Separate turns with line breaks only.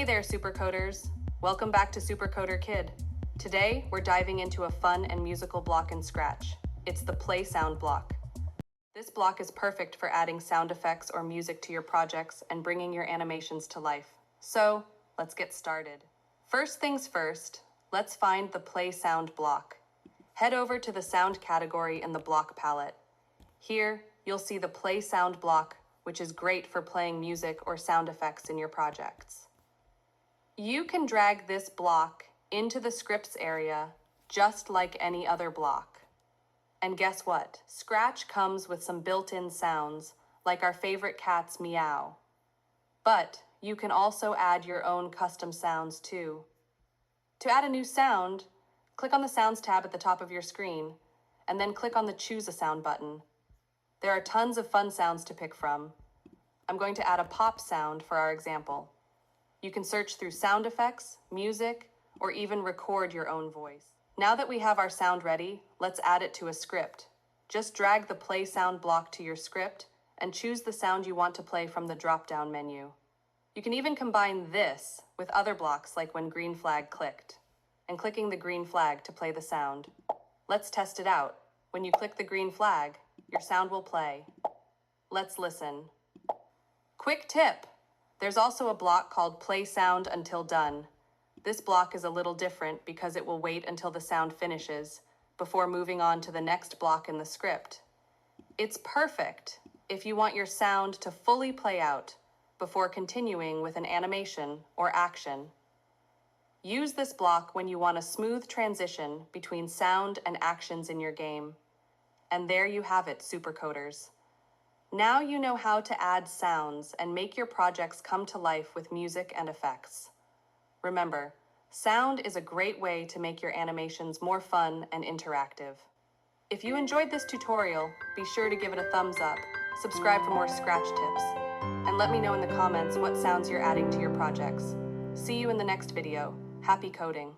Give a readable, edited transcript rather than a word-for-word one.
there, Supercoders. Welcome back to Supercoder Kid. Today, we're diving into a fun and musical block in Scratch. It's the Play Sound block. This block is perfect for adding sound effects or music to your projects and bringing your animations to life. So, let's get started. First things first, let's find the Play Sound block. Head over to the Sound category in the block palette. Here, you'll see the Play Sound block, which is great for playing music or sound effects in your projects. You can drag this block into the scripts area just like any other block. And guess what? Scratch comes with some built-in sounds, like our favorite cat's meow. But you can also add your own custom sounds too. To add a new sound, click on the Sounds tab at the top of your screen, and then click on the Choose a Sound button. There are tons of fun sounds to pick from. I'm going to add a pop sound for our example. You can search through sound effects, music, or even record your own voice. Now that we have our sound ready, let's add it to a script. Just drag the Play Sound block to your script and choose the sound you want to play from the drop-down menu. You can even combine this with other blocks like when green flag clicked, and clicking the green flag to play the sound. Let's test it out. When you click the green flag, your sound will play. Let's listen. Quick tip! There's also a block called Play Sound Until Done. This block is a little different because it will wait until the sound finishes before moving on to the next block in the script. It's perfect if you want your sound to fully play out before continuing with an animation or action. Use this block when you want a smooth transition between sound and actions in your game. And there you have it, Supercoders. Now you know how to add sounds and make your projects come to life with music and effects. Remember, sound is a great way to make your animations more fun and interactive. If you enjoyed this tutorial, be sure to give it a thumbs up, subscribe for more Scratch tips, and let me know in the comments what sounds you're adding to your projects. See you in the next video. Happy coding!